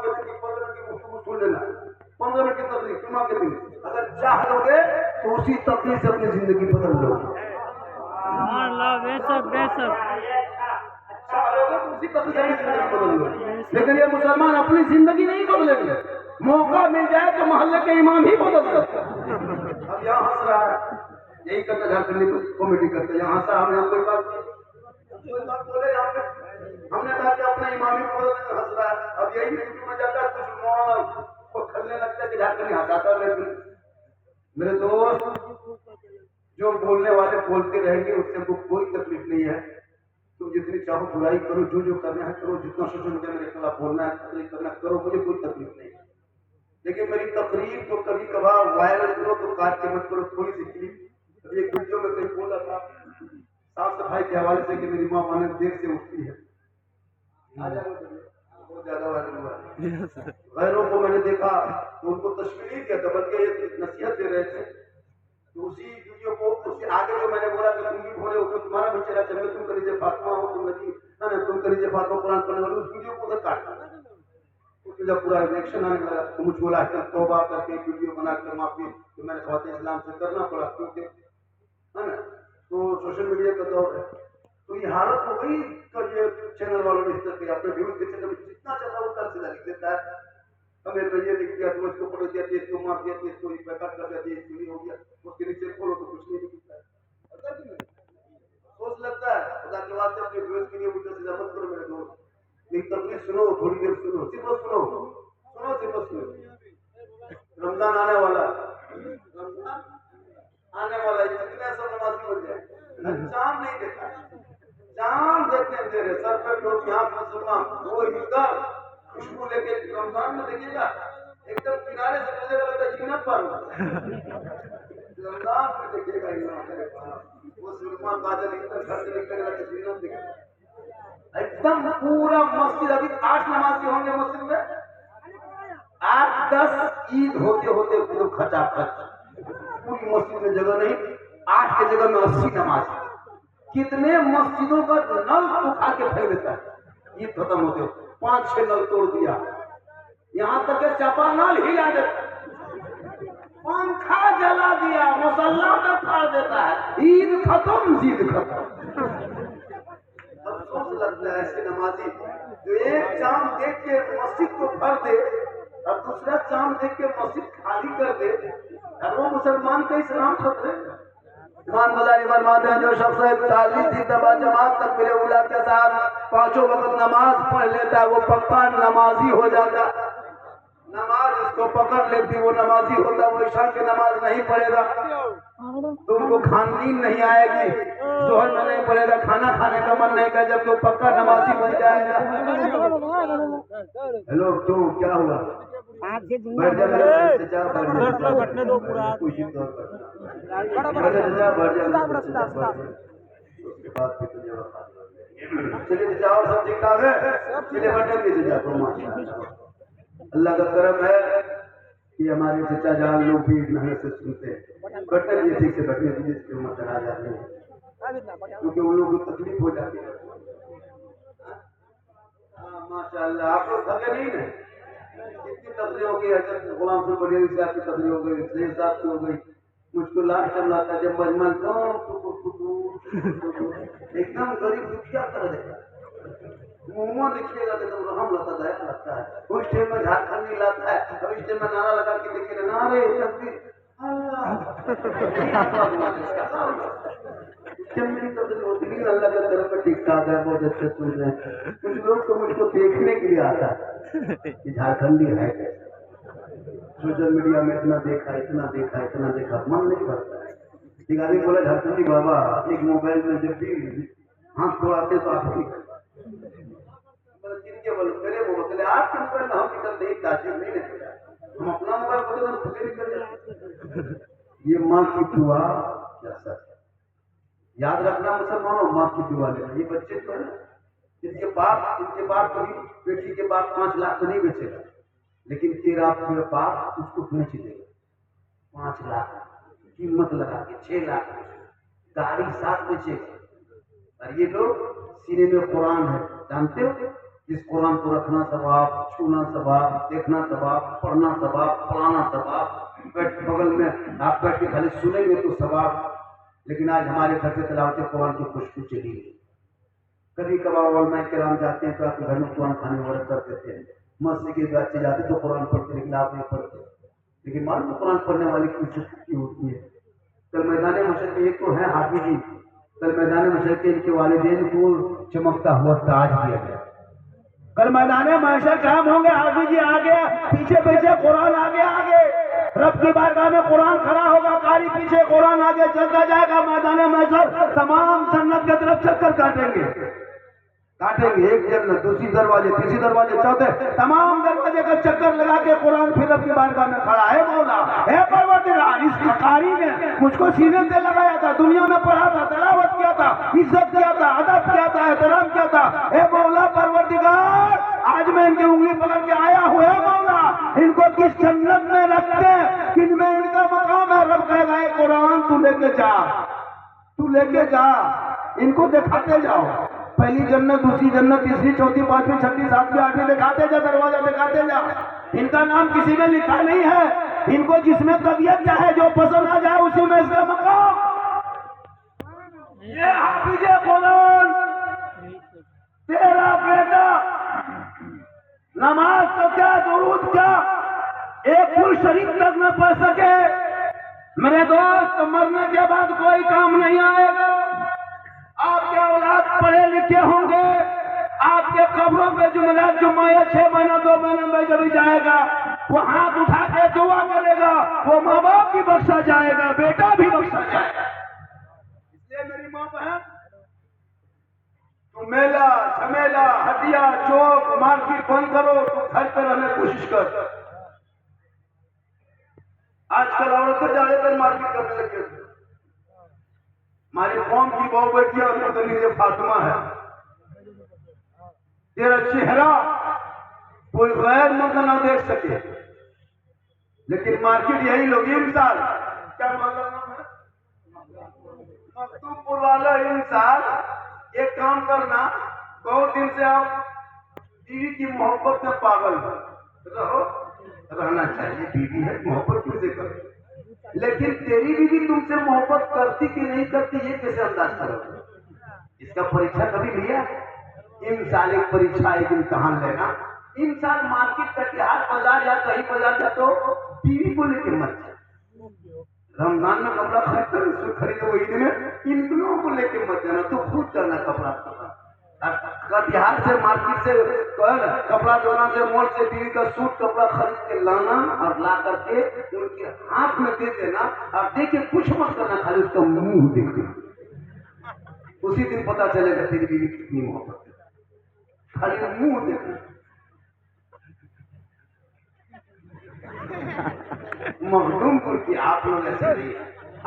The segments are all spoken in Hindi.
के दिन की 15 मिनट की गुफ्तगू सुन लेना, 15 मिनट की तकलीफ जुम्मा के दिन अगर चाह लोगे तो उसी तकलीफ से अपनी जिंदगी बदल लोगे। बेशक बेशक चाह लोगे तो उसी तकलीफ से अपनी जिंदगी बदल लोगे। लेकिन ये मुसलमान अपनी जिंदगी नहीं बदलेंगे, मौका मिल जाए तो मोहल्ले के इमाम ही बदल सकते हैं। अब यहाँ हंस रहा है, यही करता झारखंडी कॉमेडी करते, यहाँ हंसा, हमने कोई बात बोले यहाँ पे, हमने कहा कि अपना इमाम ही बदल हंस रहा है। अब यही यूट्यूब में जाता है, कुछ मौला को खलने लगता है कि झारखंडी हंसाता है। मेरे दोस्त, जो बोलने वाले बोलते रहेंगे उससे हमको कोई तकलीफ नहीं है। तुम जितनी चाहो बुराई करो, जो करना है करो, जितना सोशल मीडिया मेरे खिलाफ बोलना है तकलीफ करना करो, मुझे कोई तकलीफ नहीं है। लेकिन मेरी तकरीर को कभी कभार वायरल करो तो काट के मत करो। थोड़ी सी क्लिप अभी एक वीडियो में कहीं बोला था साफ सफाई के हवाले से कि मेरी माँ माने देर से उठती है, बहुत ज्यादा वायरल हुआ है। गैरों को मैंने देखा तो उनको तशकील नहीं किया था, बल्कि एक नसीहत दे रहे थे। तो उसी वीडियो को उससे आगे जो मैंने बोला कि तुम भी भोले हो, तुम्हारा भी चेहरा चल, तुम कलीजे फातिमा हो, तुम नबी है ना, तुम कलीजे फातिमा कुरान पढ़ने वाले, उस वीडियो को उधर काट दिया। उसमें जब पूरा रिएक्शन आने लगा तो मुझ बोला तौबा करके वीडियो बना के माफी तो मैंने ख्वातीन इस्लाम से करना पड़ा, क्योंकि है ना, तो सोशल मीडिया का दौर है। तो ये हालत हो गई तो ये चैनल वालों ने इस तरह के अपने व्यूज के चक्कर में जितना चला उतना सीधा लिख देता है। हमें तो ये लिख दिया, तो इसको पढ़ दिया, देश को मार दिया, देश को बैकअप कर दिया, देश चोरी हो गया, उसके नीचे खोलो तो कुछ नहीं दिखता है। सोच लगता है खुदा के वास्ते अपने व्यूज के लिए उल्टा सीधा मत करो मेरे दोस्त। एक तकलीफ सुनो, थोड़ी देर सुनो, सिर्फ सुनो। रमजान आने वाला, कितने सब नमाजी हो जाए, चांद नहीं देखा, चांद देखने दे रहे, सर पे टोपी, हाथ में सुरमा, वो इधर खुशबू लेके रमजान में देखिएगा एकदम किनारे से चलेगा, लगता है जीना पर रमजान में देखिएगा वो सुरमा काजल इधर घर से निकलेगा तो जीना दिखेगा एकदम पूरा मस्जिद। अभी 8 नमाजी होंगे मस्जिद में, 8-10 ईद होते होते एकदम खचाखच, पूरी मस्जिद में जगह नहीं, 8 की जगह में 80 नमाजी। कितने मस्जिदों का नल उठा के फेंक देता है ईद खत्म होते, 5-6 नल तोड़ दिया, यहाँ तक के चापा नल हिला देता, पंखा जला दिया, मसल्ला तक फाड़ देता है, ईद खत्म जीद खत्म। अफसोस लगता है ऐसे नमाजी जो एक चांद देख के मस्जिद को भर दे और दूसरा चांद देख के मस्जिद खाली कर दे, और वो मुसलमान का इस्लाम खतरे। ईमान मजारी फरमाते हैं जो शख्स 40 दफा जमात तक मेरे उला के साथ 5 वक्त नमाज पढ़ लेता है वो पक्का नमाजी हो जाता। नमाज उसको पकड़ लेती, वो नमाजी होता, वो ईशा की नमाज नहीं पढ़ेगा, तुमको खाननींद नहीं आएगी, जोहर में नहीं पड़ेगा, खाना खाने का मन नहीं कर, जब तो पक्का नमाजी बन जाएगा। हेलो क्यों क्या हुआ? बैठ जा बैठने दो पूरा, चलिए जाओ, सब ठीक ठाक है, चलिए बैठने दीजिए। अल्लाह का करम है कि हमारे चचा जान लोग भी मेहनत से सुनते हैं। बैठने दीजिए, ठीक से बैठने दीजिए, क्यों मत चला जाते हैं, क्योंकि उन लोगों को तकलीफ हो जाती है। माशाअल्लाह, आप लोग थके नहीं है, कितनी तकलीफ हो गई, हजरत गुलाम से बढ़िया से आपकी तकलीफ हो गई, शेर साहब की हो गई, मुझको लास्ट टाइम लगता है जब मजमन एकदम गरीब दुखिया कर देता है, मुंह लिखिएगा तो एकदम रहम लगता है, दया लगता है। उस टाइम में झारखंडी लाता है, अब इस टाइम में नारा लगा के देखिए, नारे तकबीर अल्लाह, मेरी तकलीफ होती है, अल्लाह का तरफ में ठीक ठाक है, बहुत अच्छे सुन रहे हैं। कुछ लोग तो मुझको देखने के लिए आता है कि झारखंडी है कैसे, सोशल मीडिया में इतना देखा, मन नहीं भरता है। एक आदमी बोला झारखंडी बाबा एक मोबाइल में जब भी हाथ दौड़ाते तो आप किनके बोले, मेरे मोबाइल, आपके मोबाइल में हम निकलते ही ताजीब नहीं निकलता, हम अपना मोबाइल बोले तो खुद निकल जाते। ये माँ की दुआ क्या सच, याद रखना मुसलमानों, माँ की दुआ लेना। ये बच्चे तो है ना, इनके बाप कभी बेटी के बाप 5 लाख तो नहीं बेचेगा, लेकिन तेरा बाप उसको बेच देगा 5 लाख कीमत लगा के, 6 लाख गाड़ी 7 बेचेगा। और ये लोग सीने में कुरान है, जानते हो, इस कुरान को रखना सवाब, छूना सवाब, देखना सवाब, पढ़ना सवाब, पढ़ाना सवाब, बैठ बगल में आप बैठ के खाली सुनेंगे तो सवाब। लेकिन आज हमारे घर से तिलावत कुरान की खुशबू चली है। कभी कभार ऑनलाइन के नाम जाते हैं तो आपके घर में कुरान खाने वाले कर देते हैं, मस्जिद के बच्चे जाते तो कुरान पढ़ते, लेकिन आप नहीं पढ़ते। लेकिन मालूम कुरान पढ़ने वाली की इज्जत होती है। कल मैदान मशर में एक तो है हाफिज जी, कल मैदान मशर के इनके वालिदैन को चमकता हुआ ताज दिया गया। कल मैदान महशर काम होंगे, हाफिज जी आगे पीछे पीछे कुरान आगे रब की बारगाह में कुरान खड़ा होगा, कारी पीछे कुरान आगे चलता जाएगा। मैदान महशर तमाम जन्नत की तरफ चक्कर काटेंगे। एक जन्नत, दूसरी दरवाजे, तीसरी दरवाजे, चौथे, तमाम दरवाजे का चक्कर लगा के कुरान फिर रब की बारगाह में खड़ा है। मौला है परवरदिगार, इस कारी ने मुझको सीने से लगाया था, दुनिया में पढ़ा था, तिलावत किया था, इज्जत किया था, अदब किया था, एहतराम किया था। हे मौला परवरदिगार, आज मैं इनकी उंगली पकड़ के आया हूँ। हे मौला, इनको किस जन्नत में रखते हैं, किनमें इनका मकाम है। रब कहेगा ये कुरान तू लेके जा, तू लेके जा, इनको दिखाते जाओ। पहली जन्नत, दूसरी जन्नत, तीसरी, चौथी, पांचवी, छठी, सातवीं, आठवीं दिखाते जा, दरवाजा दिखाते जा। इनका नाम किसी ने लिखा नहीं है। इनको जिसमें तबीयत चाहे, जो पसंद आ जाए, उसी में इसका मकाम। ये हाफिज कुरान तेरा बेटा नमाज तो क्या, दुरूद क्या, एक फुल शरीफ तक न पढ़ सके। मेरे दोस्त, मरने के बाद कोई काम नहीं आएगा। आपके औलाद पढ़े लिखे होंगे, आपके कब्रों पे जुमरात जुम्मा 6 महीना 2 महीने में जब जाएगा, वो हाथ उठा के दुआ करेगा, वो माँ बाप भी बख्शा जाएगा, बेटा भी बख्शा जाएगा। इसलिए मेरी माँ बहन, तू मेला झमेला हटिया चौक मार्केट बंद करो, तू घर पे रहने की कोशिश कर। आजकल औरतें ज्यादातर मार्केट करने लगे। हमारी कौम की बहु बेटियां ये फातिमा है, तेरा चेहरा कोई गैर मर्द ना देख सके। लेकिन मार्केट यही लोग, इंसान क्या मतलब है, मखदूमपुर वाला इंसान, एक काम करना, बहुत दिन से आप बीवी की मोहब्बत में पागल रहो, रहना चाहिए, बीवी है, मोहब्बत किसे करो। लेकिन तेरी बीवी तुमसे मोहब्बत करती कि नहीं करती, ये कैसे अंदाज करोगे? इसका परीक्षा कभी लिया? इंसान एक परीक्षा, एक इम्तहान लेना। इंसान मार्केट कटिहार बाजार या कहीं बाजार जा तो बीवी को लेकर मत जाए। रमजान में कपड़ा खरीदो, वही दिन इन लोगों को लेकर मत जाना, तो खुद करना कपड़ा। कटिहार से मार्केट से कपड़ा दुकान से मॉल से बीवी का सूट कपड़ा खरीद के लाना और ला करके उनके हाथ में दे देना। और देखे कुछ मत करना, खाली उसका मुंह देखना। उसी दिन पता चलेगा तेरी बीवी कितनी मोहब्बत है, खाली मुंह देखना। मखदूमपुर की आप लोग ऐसे नहीं,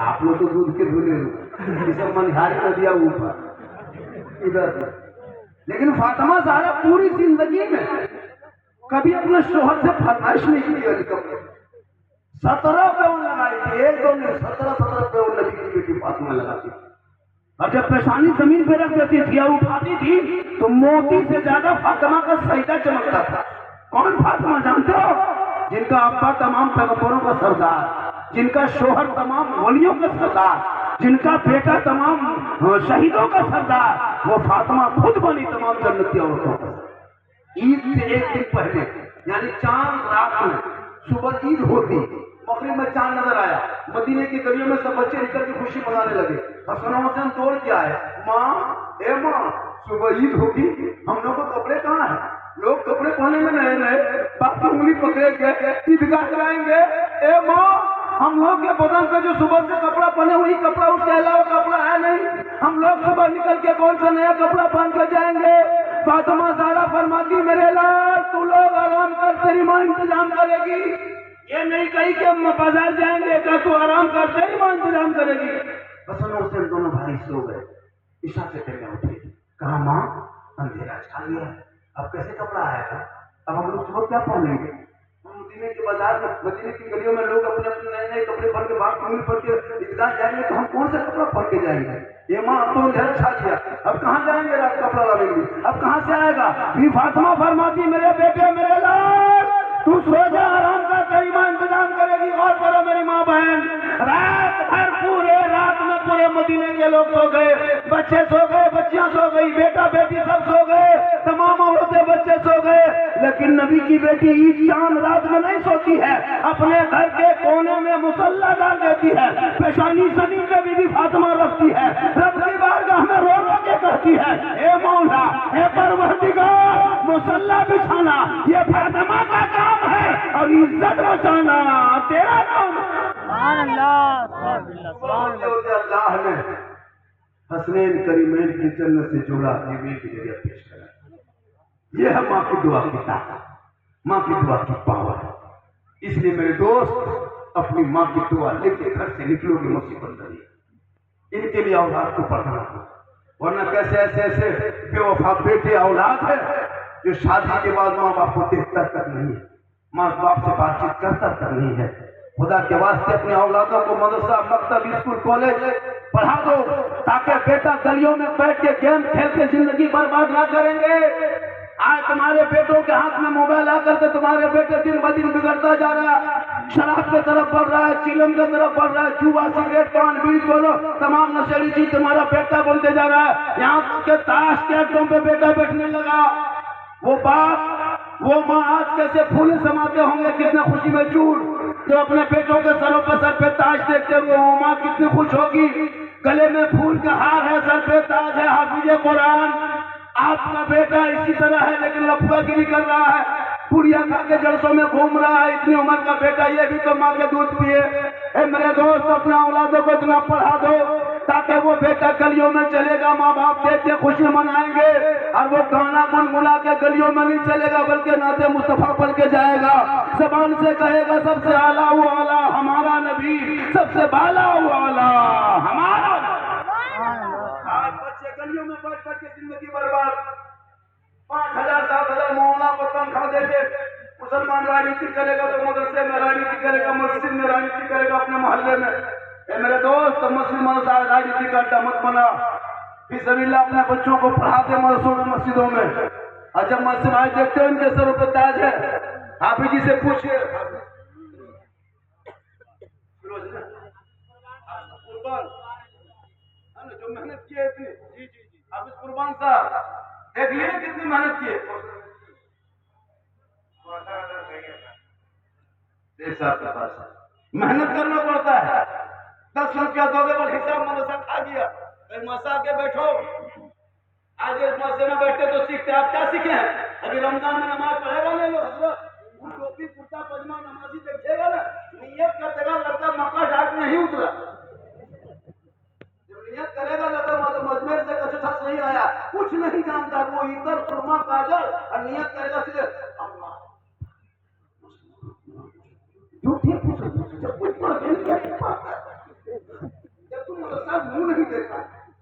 आप लोग तो दूध के धुले हो, मनहारी कर दिया ऊपर इधर। लेकिन फातिमा ज़हरा पूरी जिंदगी में कभी अपने शोहर से फरमाइश नहीं की। 17 पेउन लगाई थी, एक दो नहीं, 17 पेउन नबी की बेटी फातिमा लगाती थी। और जब पेशानी जमीन पे रख देती थी और उठाती थी तो मोती से ज्यादा फातिमा का सजदा चमकता था। कौन फातिमा जानते हो? जिनका अब्बा तमाम पैगंबरों का सरदार, जिनका शोहर तमाम वलियों का सरदार, जिनका बेटा तमाम शहीदों का सरदार, वो फातिमा खुद बनी तमाम जन्नती औरतों का। ईद से एक दिन पहले, यानी चांद रात में, सुबह ईद होती, मगरिब में चांद नजर आया, मदीने की गलियों में सब बच्चे निकल के खुशी मनाने लगे। हसन हुसैन तोड़ के आए, माँ ए माँ, सुबह ईद होगी, हम लोग को कपड़े कहाँ है? लोग कपड़े पहनेंगे नए नए, बाप उंगली पकड़ेंगे, ईदगाह कराएंगे। ए माँ, हम लोग के बदन पे जो सुबह से कपड़ा पहने वही कपड़ा, उसके अलावा कपड़ा है नहीं। हम लोग सुबह निकल के कौन सा नया कपड़ा पहन कर जाएंगे? फातिमा ज़हरा फरमाती, मेरे लाल तू लोग आराम कर, तेरी माँ इंतजाम करेगी। ये नहीं कही कि हम बाजार जाएंगे, क्या तू आराम कर, तेरी माँ इंतजाम करेगी। हसन हुसैन दोनों भाई सो गए, ईशा से पहले उठे, कहा माँ अंधेरा छा गया, अब कैसे कपड़ा आएगा? अब हम लोग सुबह क्या पहनेंगे? मदीने के बाजार में, मदीने की गलियों में लोग अपने अपने नए नए कपड़े पहन के, बाहर उंगली पहन के ईदगाह जाएंगे, तो हम कौन सा कपड़ा पहन के जाएंगे? ये माँ तुम घर छा दिया, अब कहाँ जाएंगे रात कपड़ा लाएंगे, अब कहाँ से आएगा। भी फातिमा फरमाती मेरे बेटे मेरे लाल तू सो जा आराम कर, तेरी माँ इंतजाम करेगी। और करो मेरी माँ बहन, रात भर पूरे रात में पूरे मदीने के लोग सो गए, बच्चे सो गए, बच्चियां सो गई, बेटा बेटी सब सो गए, तमाम औरतें बच्चे सो गए, लेकिन नबी की बेटी ईद शाम रात में नहीं सोती है, अपने घर के कोने में मुसल्ला डाल देती है, पेशानी जमीन पे बीबी फातिमा रखती है, रब की बारगाह में रो रो के कहती है ए मौला ए परवरदिगार मुसल्ला बिछाना ये फातिमा का काम है और इज्जत बचाना तेरा काम है। अल्लाह ने हसनैन करीमैन की जन्नत से जोड़ा बीवी के जरिए पेश करा। यह है माँ की दुआ की ताकत, माँ की दुआ की पावर। इसलिए मेरे दोस्त अपनी माँ की दुआ लेके घर से निकलोगे मुसीबत नहीं, इनके लिए औलाद को पढ़ना हो, वरना कैसे ऐसे ऐसे बेवफा बेटे औलाद है जो शादी के बाद माँ बाप को देखता तक नहीं है, माँ बाप से बातचीत करता तक नहीं है। खुदा के वास्ते अपने औलादों को मदरसा मकतब स्कूल कॉलेज पढ़ा दो, ताकि बेटा गलियों में बैठ के गेम खेल के जिंदगी बर्बाद ना करेंगे। आज तुम्हारे बेटों के हाथ में मोबाइल आकर के तुम्हारे बेटे दिन ब दिन बिगड़ता जा रहा है, शराब की तरफ बढ़ रहा है, चिलम की तरफ बढ़ रहा है, जुआ सिगरेट पान बीड़ी बोलो तमाम नशेड़ी चीज तुम्हारा बेटा बनते जा रहा है। यहाँ के ताश के अड्डों पे बेटा बैठने लगा, वो बाप वो माँ आज कैसे फूल समाते होंगे, कितने खुशी में चूर जो अपने बेटों के सरों पर सर पे ताज देखते हुए वो माँ कितनी खुश होगी। गले में फूल का हार है, सर पे ताज है, हाफिज कुरान। आपका बेटा इसी तरह है लेकिन लफुआगिरी कर रहा है, पुड़िया खा के जलसों में घूम रहा है। इतनी उम्र का बेटा ये भी तो माँ के दूध पिए। मेरे दोस्त अपने औलादों को इतना पढ़ा दो ताकि वो बेटा गलियों में चलेगा, माँ बाप देख के खुशी मनाएंगे, और वो गाना गुनगुना के गलियों में नहीं चलेगा बल्कि नाते मुस्तफा पढ़ के जाएगा, जबान से कहेगा सबसे आला वो आला हमारा नबी, सबसे बाला वो आला हमारा। आज बच्चे गलियों में बैठ बैठ के जिंदगी बर्बाद, 5,000 7,000 मोहल्ला को तनख्वाह देके मुसलमान राजनीति करेगा तो मदरसे में राजनीति करेगा, मस्जिद में राजनीति करेगा, अपने मोहल्ले में। मेरे दोस्त मुस्लिम राजनीति का अड्डा मत बना, फिसबिल्लाह अपने बच्चों को पढ़ा दे मदरसों में मस्जिदों में। और जब मस्जिद आज देखते हो उनके सरों पर ताज है, हाफिज जी से पूछिए जो मेहनत की है इतनी, जी जी जी हाफिज कुर्बान साहब देख लिए कितनी मेहनत की है। आपके पास मेहनत करना पड़ता है, 10 रुपया दोगे पर हिसाब मदरसा खा गया। मसा के बैठो, आज इस मदरसे में बैठे तो सीखते, आप क्या सीखे हैं? अभी रमजान में नमाज पढ़ेगा नहीं लो हजरत, टोपी कुर्ता पजामा नमाजी देखिएगा ना, नियत कर देगा लगता मक्का घाट में ही उतरा, जब नियत करेगा लगता मजमेर से कच्छ छत नहीं आया, कुछ नहीं जानता, वो इधर खुरमा काजल और नियत करेगा सीधे अल्लाह जब तुम मदरसा मुंह नहीं देखा,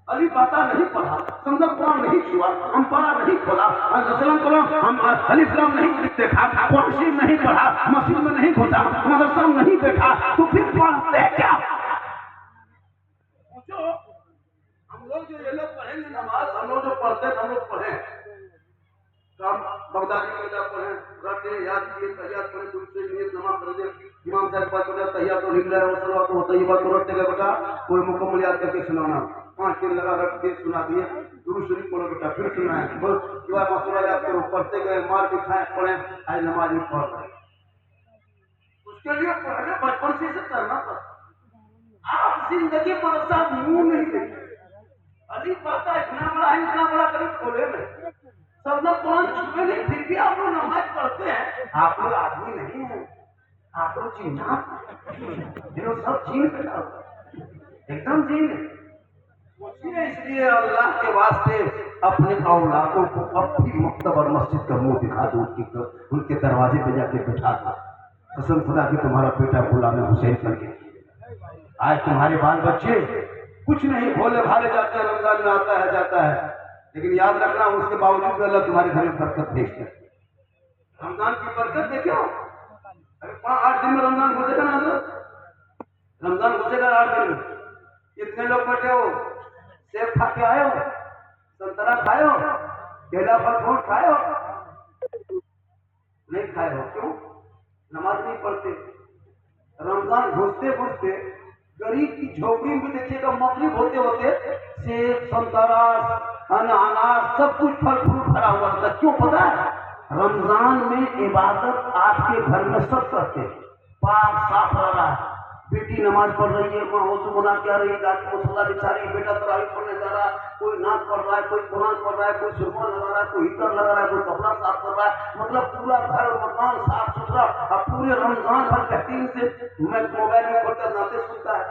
अली बाता नहीं पढ़ा, संदर कुरान नहीं छुआ, अम्पारा नहीं खोला, हम अलिफ्लाम नहीं देखा, कुरान नहीं पढ़ा, मस्जिद में नहीं घुसा, मदरसा में नहीं बैठा, तो फिर पढ़ते क्या? पूछो हम लोग जो ये लोग पढ़ेंगे नमाज, हम लोग जो पढ़ते हम लोग पढ़े काम बगदादी में पढ़े, रटे याद किए, तैयार करें, दूसरे नियत नमाज कर दे, इमाम साहब बात बोला तैयार तो निकला है, वो तो तैयबा तो रटते गए बेटा, कोई मुकम्मल याद करके सुनाना, 5 दिन लगा रट के सुना दिए, दुरूद शरीफ पढ़ो बेटा, फिर सुनाए, बस दुआ मसूरा याद करो, पढ़ते गए, मार के खाए पढ़े, आज नमाज नहीं पढ़ रहे। उसके लिए पढ़ने बचपन से करना पड़ता। आप जिंदगी पर साथ मुंह नहीं देखे, अली पढ़ता इतना बड़ा है, इतना बड़ा करीब खोले में सब लोग कुरान छुपे नहीं, फिर भी आप लोग नमाज पढ़ते हैं। आप लोग आदमी नहीं है, आप लोग चीना सब चीन एकदम चीन। इसलिए अल्लाह के वास्ते अपने औलादों को अपनी मकतब और मस्जिद का मुंह दिखा दो, उनके दरवाजे पे जाके बैठा दो। कसम खुदा की तुम्हारा बेटा गुलाम हुसैन करके, आज तुम्हारे बाल बच्चे कुछ नहीं भोले भाले जाते हैं, रमजान में आता है जाता है, लेकिन याद रखना उसके बावजूद अल्लाह तुम्हारे घर में बरकत भेजते हैं। रमजान की बरकत देखो, अरे 8 दिन में रमजान घुसेगा ना, रमजान घुसेगा 8 दिन में, इतने लोग बैठे हो, सेब खा के आए हो, संतरा खाए हो, केला फल फ्रूट खाए हो? नहीं खाए हो। क्यों? नमाज नहीं पढ़ते। रमजान घुसते घुसते गरीब की झोपड़ी में भी देखिएगा, मगरिब होते होते सेब संतरा अनार सब कुछ फल फ्रूट भरा हुआ था। क्यों पता है? रमजान में इबादत आपके घर में सब करते हैं, पाक साफ रह रहा है, बेटी नमाज पढ़ रही है, माँ वजू बना के आ रही है, गाड़ी मुसल्ला बिछा रही है, बेटा तरावी पढ़ने जा रहा है, कोई नाच पढ़ रहा है, कोई कुरान पढ़ रहा है, कोई सुरमा लगा रहा है, कोई हीटर लगा रहा है, कोई कपड़ा साफ कर रहा है। मतलब पूरा घर मकान साफ सुथरा। अब पूरे रमजान भर बेहतरीन से मैं मोबाइल में खोलकर नाते सुनता है,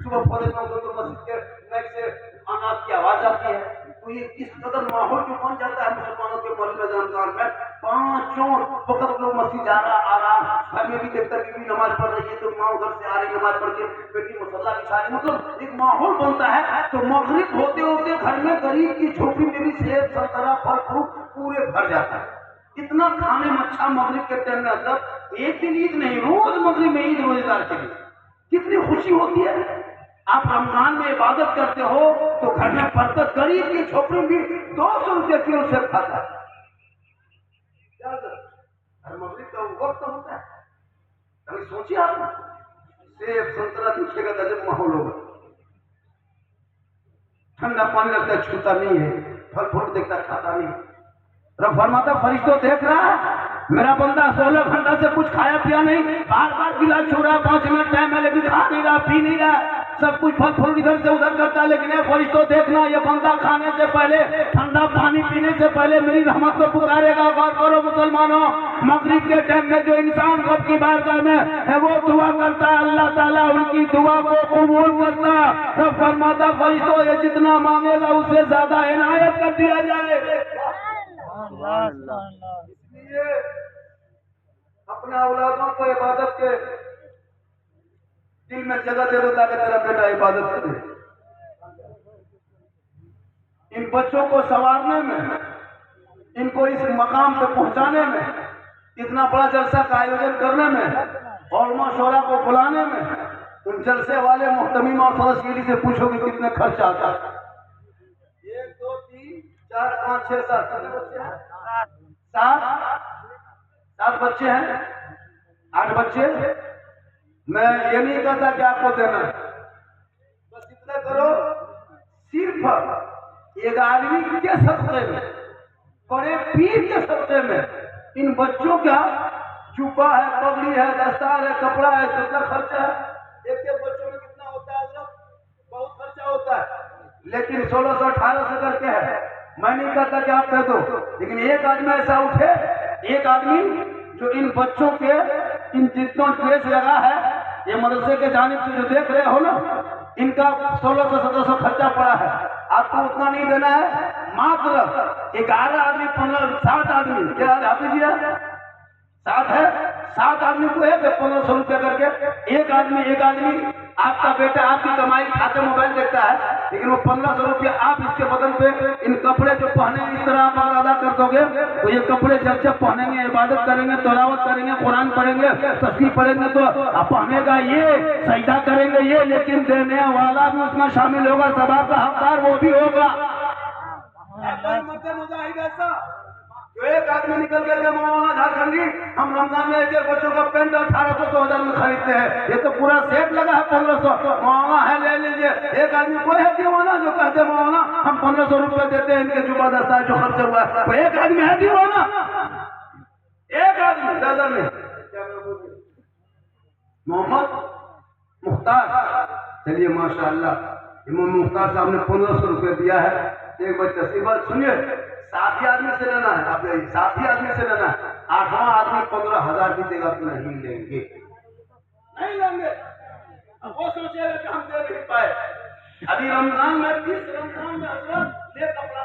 सुबह फौरन तो मस्जिद के मैक से अनाज की आवाज आती है। तो ये किस कदर माहौल जो बन जाता है मुसलमानों के मोहल्ले में रमजान में। पांचों वक्त लोग मस्जिद जा रहा आ रहा, घर में भी देखता है बीवी नमाज पढ़ रही है तो माँ उधर से आ रही नमाज पढ़ के, बेटी मुसल्ला बिछा रही, मतलब एक माहौल बनता है। तो मगरिब होते होते घर में गरीब की झोपड़ी में भी सेब संतरा फल फ्रूट पूरे भर जाता है। इतना खाने में अच्छा मगरिब के टाइम में अंदर एक दिन ईद नहीं, रोज मगरिब में ईद रोजेदार के लिए कितनी खुशी होती है। आप रमजान में इबादत करते हो तो घर में बरकत, गरीब की झोपड़ी में भी 200 रुपये किलो सेब खाता है। हर मगरिब का वक्त होता है, कभी सोचिए आप, सेब संतरा दिखेगा गजब माहौल होगा। ठंडा पानी लगता है छूता नहीं है, फल फ्रूट देखता खाता नहीं। रब फरमाता फरिश्तों देख रहा है मेरा बंदा 16 घंटा से कुछ खाया पिया नहीं, बार बार गिलास छू रहा, 5 मिनट टाइम है लेकिन खा नहीं रहा, पी नहीं रहा, सब कुछ फल फ्रूट इधर से उधर करता है। लेकिन फरिश्तों देखना, ये बंदा खाने से पहले, ठंडा पानी पीने से पहले मेरी रहमत को पुकारेगा। गौर करो मुसलमानों, मगरिब के टाइम में जो इंसान रब की बारगाह में है वो दुआ करता है, अल्लाह ताला उनकी दुआ को कबूल करता है। रब फरमाता फरिश्तों ये जितना मांगेगा उससे ज्यादा इनायत कर दिया जाए। इसलिए अपने औलादों को इबादत के दिल में जगह दे दो ताकि तेरा बेटा इबादत करे। इन बच्चों को संवारने में, इनको इस मकाम पे पहुंचाने में, इतना बड़ा जलसा का आयोजन करने में, उलमा शोरा को बुलाने में, उन जलसे वाले मुहतमीम और सदस्य से पूछोगे कितने खर्च आता है। 1 2 3 4 5 6 7 बच्चे हैं, 7 बच्चे हैं, 8 बच्चे। मैं ये नहीं कहता कि आपको देना, बस इतना करो, सिर्फ एक आदमी के सदक़े में, बड़े पीर के सदक़े में इन बच्चों का जुब्बा है, पगड़ी है, दस्तार है, कपड़ा है, कितना खर्चा है। एक बच्चों में कितना होता है? बहुत खर्चा होता है, लेकिन 1600 1800 करके है। मैं नहीं कहता कि आप दे दो, लेकिन एक आदमी ऐसा उठे, एक आदमी जो इन बच्चों के इन जितनों ड्रेस लगा है, ये मदरसे के जानिब से जो देख रहे हो ना, इनका 1600 1700 खर्चा पड़ा है। आपको उतना नहीं देना है, मात्र 11 आदमी 7 आदमी, क्या हाफिज जी 7 है, 7 आदमी को है 1500 रुपया करके। एक आदमी आपका बेटा आपकी कमाई खाते मोबाइल देखता है, लेकिन वो 1500 रुपया आप इसके बदन पे इन कपड़े जो पहने इस तरह आप अगर अदा कर दोगे तो ये कपड़े जब पहनेंगे, इबादत करेंगे, तिलावत करेंगे, कुरान पढ़ेंगे, तस्बीह पढ़ेंगे तो पहनेगा ये, सजदा करेंगे ये, लेकिन देने वाला भी उसमें शामिल होगा, सवाब का हकदार वो भी होगा। जो एक आदमी निकल के मौलाना झारखंडी हम रमजान में एक बच्चों का पेंट 1800 2000 में खरीदते हैं, ये तो पूरा सेट लगा है 1500, मौलाना है ले लीजिए। एक आदमी कोई है दीवाना जो कहते मौलाना हम 1500 रुपए देते हैं इनके जुबा दस्ता जो खर्च हुआ है, तो एक आदमी है दीवाना, एक आदमी, ज्यादा नहीं। मोहम्मद मुख्तार, चलिए माशाअल्लाह इमाम मुख्तार साहब ने 1500 रुपए दिया है। एक बच्चा सिर्फ सुनिए, 7 आदमी से लेना है, आप 7 आदमी से लेना है, 8वां आदमी 15000 भी देगा तो नहीं लेंगे, नहीं लेंगे। अब वो सोचेगा कि हम दे नहीं पाए। अभी रमजान में 30 रमजान में हजरत ले कपड़ा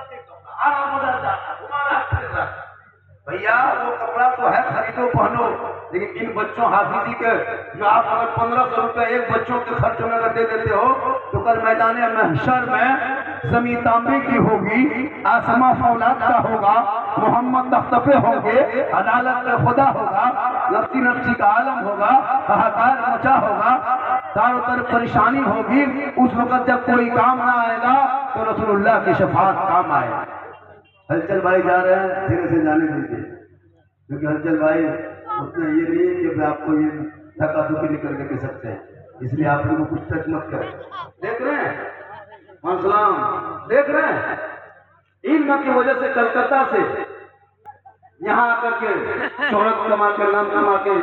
आराम बाजार जाता हमारा फिर रहा भैया, वो कपड़ा तो है खरीदो पहनो, लेकिन इन बच्चों हाफिजी के जो आप अगर 1500 रुपए एक बच्चों के खर्च में अगर दे देते हो तो कल मैदान महशर में जमीन तांबे की होगी, आसमां फौलाद का होगा, मोहम्मद तख्त पे होंगे, अदालत में खुदा होगा, नफ्सी नफ्सी का आलम होगा, हाहाकार मचा होगा। चारों तरफ परेशानी होगी, उस वक्त जब कोई काम ना आएगा तो रसूलुल्लाह की शफाअत काम आएगा। हलचल भाई जा रहे हैं, धीरे से जाने दीजिए, क्योंकि हलचल भाई उसने ये नहीं है कि आपको ये धक्का धुक्की नहीं करके दे सकते हैं, इसलिए आप लोगों को कुछ टच मत करें। देख रहे हैं सलाम, देख रहे हैं इल्म की वजह से कलकत्ता से यहाँ आकर के शोहरत कमा के नाम कमा के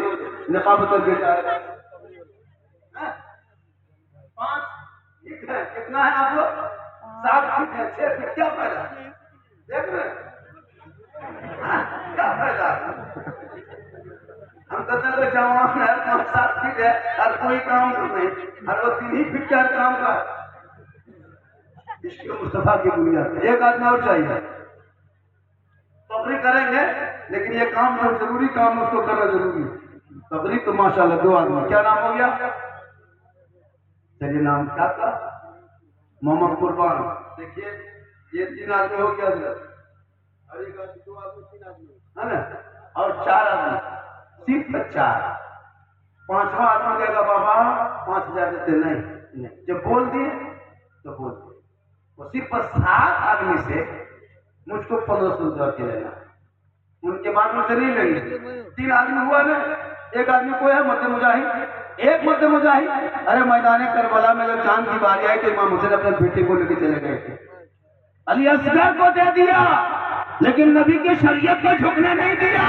नकाब करके जा रहे हैं। 5 फीट है, कितना है आप लोग? 7 फीट है, 6 फीट, क्या फायदा? देख रहे हैं क्या फायदा? हम कहते हैं जवान है, 5-7 फीट है, हर कोई काम नहीं, हर वो 3 ही फीट का काम का इसके मुस्तफा की बुनियाद। एक आदमी और चाहिए, तकरीर करेंगे, लेकिन ये काम जो जरूरी काम है उसको करना जरूरी है। तकरीर तो माशाल्लाह 2 आदमी। क्या नाम हो गया? चलिए नाम क्या था? मोहम्मद कुर्बान। देखिए ये 3 आदमी हो गया, और एक आदमी 2 आदमी 3 आदमी है ना, और 4 आदमी, सिर्फ 4। 5वां आदमी कहेगा बाबा 5000 देते, नहीं जब बोल दिए तो बोल दिए। वो सिर्फ 7 आदमी से मुझको 1500 रुपया के लेना, उनके बाद मुझसे नहीं लेंगे। 3 आदमी हुआ ना, एक आदमी को है मर्द मुजाहिद, एक मर्द मुजाहिद। अरे मैदान करबला में जब चांद की बारी आई तो इमाम हुसैन अपने बेटे को लेके चले गए थे, अली असगर को दे दिया, लेकिन नबी के शरीयत को झुकने नहीं दिया।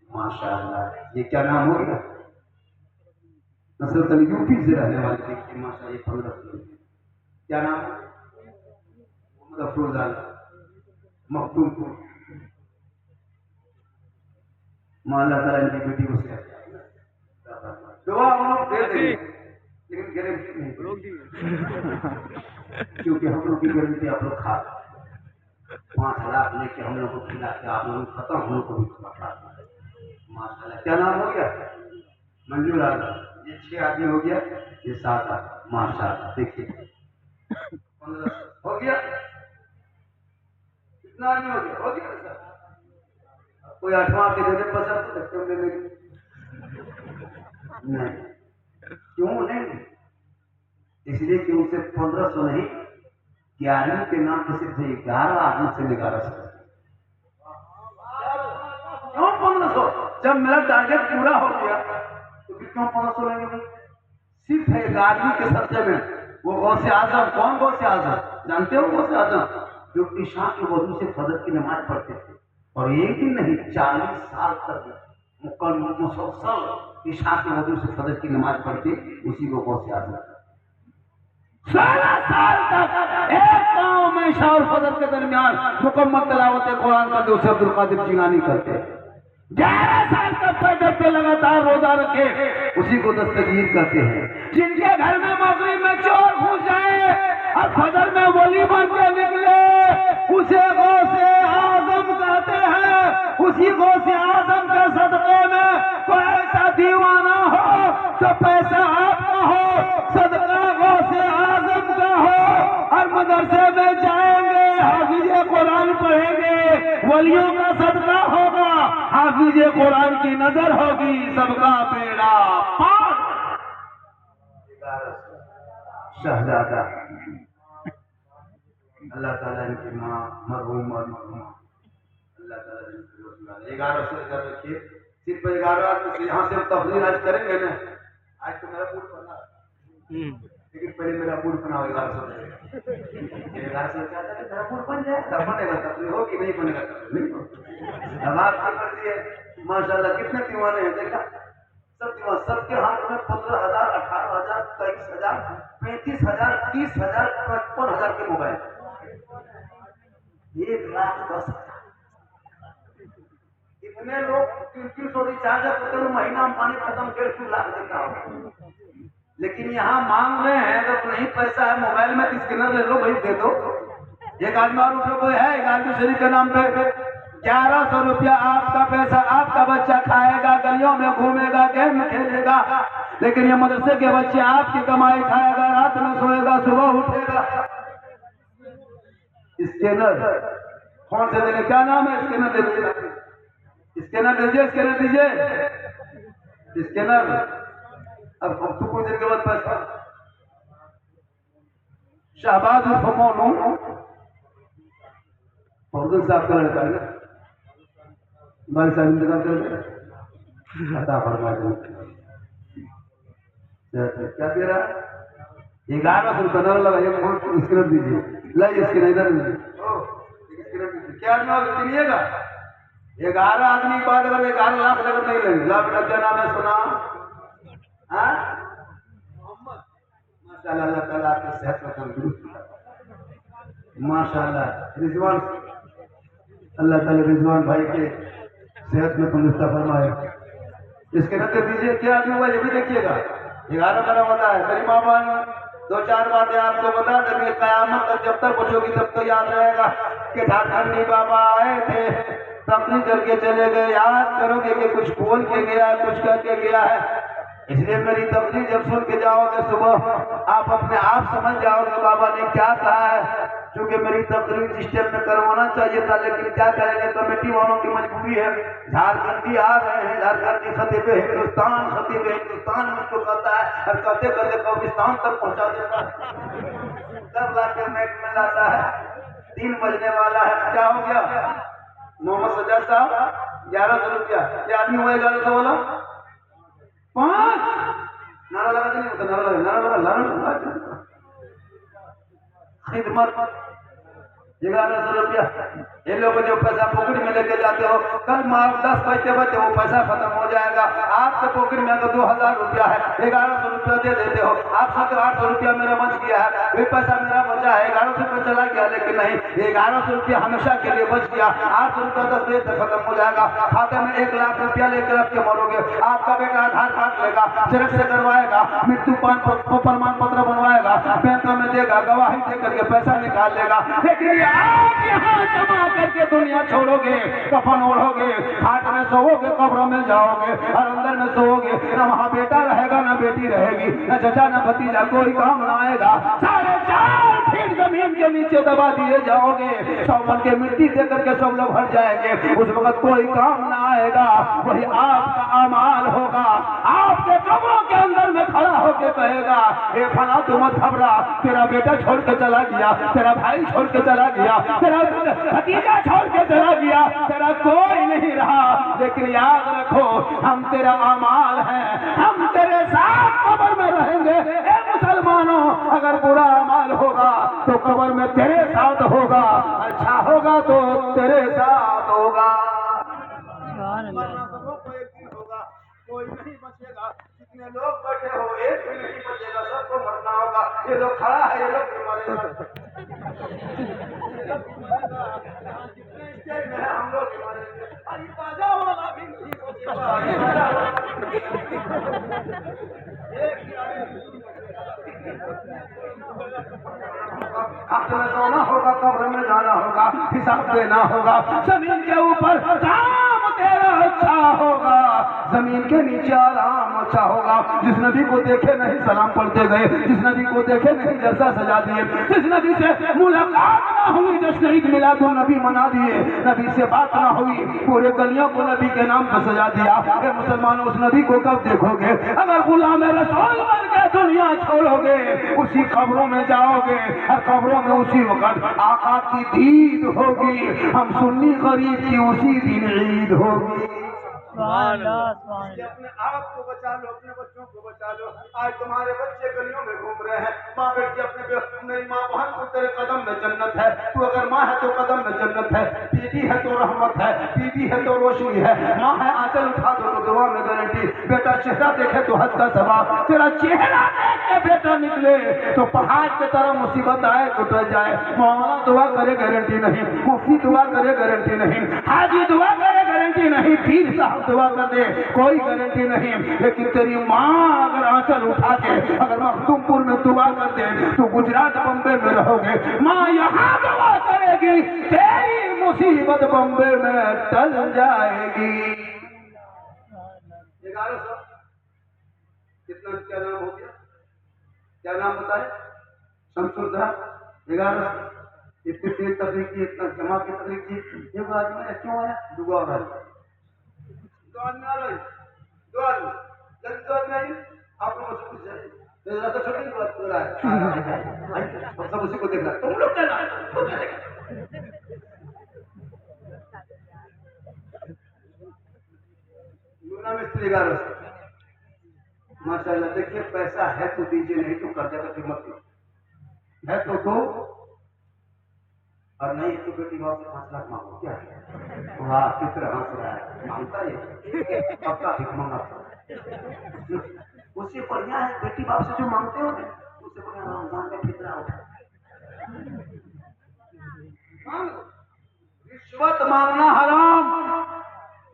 माशाअल्लाह, ये क्या नाम हो गया? नसरत यूपी से रहने वाले, देखिए माशा, ये 1500। क्या नाम? मोहम्मद अफरोज आला, मखदूमपुर। अल्लाह ताला इनकी बेटी को से दुआ हम लोग दे देंगे, लेकिन गारंटी नहीं, क्योंकि हम लोग की गारंटी आप लोग खा 5 लाख लेके हम लोग को खिला के आप लोग खत्म, हम लोग को भी खा माशाल्लाह। क्या नाम हो गया? मंजूर आला। ये 6 आदमी हो गया, ये 7 आदमी माशाल्लाह। देखिए 15 हो गया, कितना आदमी हो गया? हो गया सर, कोई 8वां के दे दे पसंद तो क्यों ले लेंगे? नहीं, क्यों नहीं? इसलिए कि उनसे 1500 नहीं, 11वीं के नाम पे सिर्फ 11 आदमी से 1100। क्यों 1500? जब मेरा टारगेट पूरा हो गया तो फिर क्यों 1500 लेंगे भाई? सिर्फ 11वीं के सत्य में वो गौसे आजम, कौन गौसे आजम जानते हो? गौसे आजम जो ईशा के वजू से फजर की नमाज पढ़ते थे, और एक दिन नहीं 40 साल तक मुसलसल ईशा के वजू से फजर की नमाज पढ़ते, उसी को गौसे आजम। 16 साल तक एक गांव में ईशा और फजर के दरमियान मुकम्मल तिलावत कुरान करते, उसे अब्दुल कादिर जिलानी करते। 11 साल तक फजर पे लगातार रोजा रखे, उसी को दस्तगीर करते हैं। जिनके घर में मगरिब में चोर घुस जाए और फजर में वली बन के निकले, उसे गौसे आजम कहते हैं। उसी गौसे आजम के सदक़े में कोई ऐसा दीवाना हो जो पैसा आपका हो, सदका गौसे आजम का हो, और मदरसे में जाएंगे, हाफिज कुरान पढ़ेंगे, वलियों का सदका होगा, हाफिज कुरान की नजर होगी, सबका बेड़ा पार। शहजादा अल्लाह ताला इनकी माँ मरहूम और मरहूमा अल्लाह ताला 11 से इधर रखिए। सिर्फ 11 आदमी से यहाँ से हम तफरीर आज करेंगे ना। आज तो मेरा मूड बना, लेकिन पहले मेरा मूड बनाओ 11 से 11 से चाहता है मेरा मूड बन जाए, तब बनेगा तफरीर, होगी नहीं बनेगा तफरीर। अब आपकी मर्जी है। माशाल्लाह कितने दीवाने हैं, देखा सब दीवान, सबके हाथ में 15,000, 18,000, 23,000, 35,000, 30,000, 55,000 के मोबाइल, 1,10,000। इतने लोग 300 रिचार्ज करते हैं, महीना में पानी खत्म कर 2 लाख देता हो। लेकिन यहाँ मांग रहे हैं, अगर नहीं पैसा है मोबाइल में तो स्कैनर ले लो भाई, दे दो। एक आदमी और उठो, कोई है गांधी शरीफ के नाम पे 1100 रुपया आपका पैसा, आपका बच्चा खाएगा, गलियों में घूमेगा, गेम खेलेगा, लेकिन ये मदरसे के बच्चे आपकी कमाई खाएगा, रात में सोएगा, सुबह उठेगा। स्कैनर कौन से देने? क्या नाम है? स्कैनर दे दीजिए, स्कैनर दीजिए, स्कैनर दीजिए, स्कैनर अब तू कुछ देर के बाद पैसा शाहबाज मोनू फौजल साहब का लड़का है ना, हमारे साहब इंतकाल कर अता फरमा दो। क्या दे रहा है? 1100 रुपये न लगा, एक फोन स्क्रीन दीजिए, लाइए स्क्रीन इधर क्या आदमी और सुनिएगा, 11 आदमी के बाद अगर 11 लाख अगर नहीं लगे लाख का क्या नाम है सुना? हाँ माशाल्लाह, अल्लाह ताला आपकी सेहत में तंदुरुस्त माशाल्लाह। रिजवान अल्लाह ताला रिजवान भाई के सेहत में तंदुरुस्त फरमाए। इसके नजर दीजिए क्या आदमी हुआ ये भी देखिएगा। 11 मेरा होता है। मेरी माँ बहन 2-4 बातें आपको बता देंगे, कयामत तक जब तक पूछोगी तब तो याद रहेगा कि झारखंडी बाबा आए थे, तकलीफ करके चले गए, याद करोगे कि कुछ बोल के गया है, कुछ करके गया है। इसलिए मेरी तकलीफ जब सुन के जाओगे सुबह आप अपने आप समझ जाओगे बाबा ने क्या कहा है। क्योंकि मेरी तकलीफ जिस टाइम में करवाना चाहिए था, लेकिन क्या करेंगे, कमेटी वालों की मजबूरी है। झारखंडी आ गए हैं, झारखंडी खतीब हिंदुस्तान, खतीब हिंदुस्तान मुझको कहता है और कहते कहते कब्रिस्तान तक पहुंचा देता है। सब लाके मैट में लाता है। 3 बजने वाला है, क्या हो गया? मोहम्मद सजाद साहब 1100 रुपया, क्या आदमी हुआ 1100 वाला? 5 नारा लगा नहीं होता, नारा लगा खिदमत 1100 रुपया। ये लोग जो पैसा पॉकेट में लेके जाते हो, कल 10 पैसे बचे वो पैसा खत्म हो जाएगा। आपके पॉकेट में अगर 2000 रुपया है, 1100 रुपया दे देते हो, आप सोचते 800 रुपया मेरा बच गया है, वे पैसा मेरा बचा है, 1100 रुपया चला गया। लेकिन नहीं, 1100 रुपया हमेशा के लिए बच गया। 800 रुपया 10 बजे तक खत्म हो जाएगा। खाते में 1 लाख रुपया लेकर रख के मरोगे। आपका बेटा आधार कार्ड लेगा, जेरॉक्स से करवाएगा, मृत्यु प्रमाण पत्र बनवाएगा, बैंक में देगा, गवाही दे करके पैसा निकाल लेगा। लेकिन आप यहाँ जमा करके दुनिया छोड़ोगे, कफन ओढ़ोगे, हाथ में सोओगे, कब्र में जाओगे और अंदर में सोओगे। न वहाँ बेटा रहेगा, न बेटी रहेगी, न चचा न भतीजा, कोई काम न आएगा। 4.5 फीट जमीन के नीचे दबा दिए जाओगे। 100 मन के मिट्टी दे करके सब लोग हट जाएंगे। उस वक्त कोई काम न आएगा। वही आपका अमाल होगा। आपके कब्रों के अंदर में खड़ा होके कहेगा, ए फला तू मत घबरा, तेरा बेटा छोड़ के चला गया, तेरा भाई छोड़ के चला गया, तेरा भतीजा छोड़ के चला गया, तेरा कोई नहीं रहा। लेकिन याद रखो हम तेरा अमाल है, हम तेरे साथ कब्र में रहेंगे। ए मुसलमानों, अगर बुरा अमाल होगा तो कब्र में तेरे साथ होगा, अच्छा होगा तो तेरे साथ होगा। कोई नहीं बचेगा। जितने लोग बैठे हो एक भी नहीं बचेगा, सबको मरना होगा। ये लोग खड़ा है, ये लोग भी मरेगा। जितने स्टेज में है हम लोग भी मरेंगे। अरे ताजा वाला भी नहीं बचेगा। खाते में सोना होगा, कब्र में जाना होगा, हिसाब देना होगा। जमीन के ऊपर काम तेरा अच्छा होगा, जमीन के नीचे आराम अच्छा होगा। जिस नबी को देखे नहीं सलाम पढ़ते गए, जिस नबी को देखे नहीं जलसा सजा दिए, जिस नबी से मुलाकात ना हुई जश्न ईद मिलाद नबी मना दिए, नबी से बात ना हुई पूरे गलियों को नबी के नाम पर सजा दिया। ए मुसलमानों, उस नबी को कब देखोगे? अगर गुलाम रसूल बन के दुनिया छोड़ोगे, उसी कब्रों में जाओगे और कब्रों में उसी वक्त आका की दीद होगी। हम सुन्नी गरीब की उसी दिन ईद होगी। अपने आप को बचा लो, अपने बच्चों को बचा लो। आज तुम्हारे बच्चे गलियों में घूम रहे हैं। माँ बेटी अपने मेरी माँ बहन को तेरे कदम में जन्नत है। तू अगर माँ है तो कदम में जन्नत है, बेटी है तो रहमत है, बीवी है तो रोशनी है, माँ है आंचल उठा दो तो दुआ में गारंटी। बेटा चेहरा देखे तो हद का सवाब, तेरा चेहरा देख के बेटा निकले तो पहाड़ की तरह मुसीबत आए तो डर जाए। मौलाना दुआ करे गारंटी नहीं, मुफ्ती दुआ करे गारंटी नहीं, हाजी दुआ करे गारंटी नहीं, पीर साहब दुआ कर दे कोई गारंटी नहीं। लेकिन तेरी माँ अगर आंचल उठा के अगर मखदूमपुर में दुआ कर दे तो गुजरात बम्बे में रहोगे। माँ यहाँ दुआ करेगी, तेरी मुसीबत बम्बे में टल जाएगी। 1100 कितना क्या नाम हो गया? क्या नाम होता है? शमसुल साहब 1100 इतनी तेज तकलीफ की, इतना जमा की तकलीफ की। ये आदमी क्यों आया? दुआ हो रहा है। जरा तो छोटी बात कर रहा है सब उसी को देख रहा है तुम लोग क्या यूना मिस्त्री गारो माशाल्लाह देखिए पैसा है तो दीजिए नहीं तो कर्जा का कीमत है तो दो और नहीं तो बेटी बाप से 5 लाख मांगो क्या है वाह कितना हंस रहा है मांगता है पक्का भिख मंगाता है उससे बढ़िया है बेटी बाप से जो मांगते हो उससे बढ़िया रमजान में फितरा होता रिश्वत मांगना हराम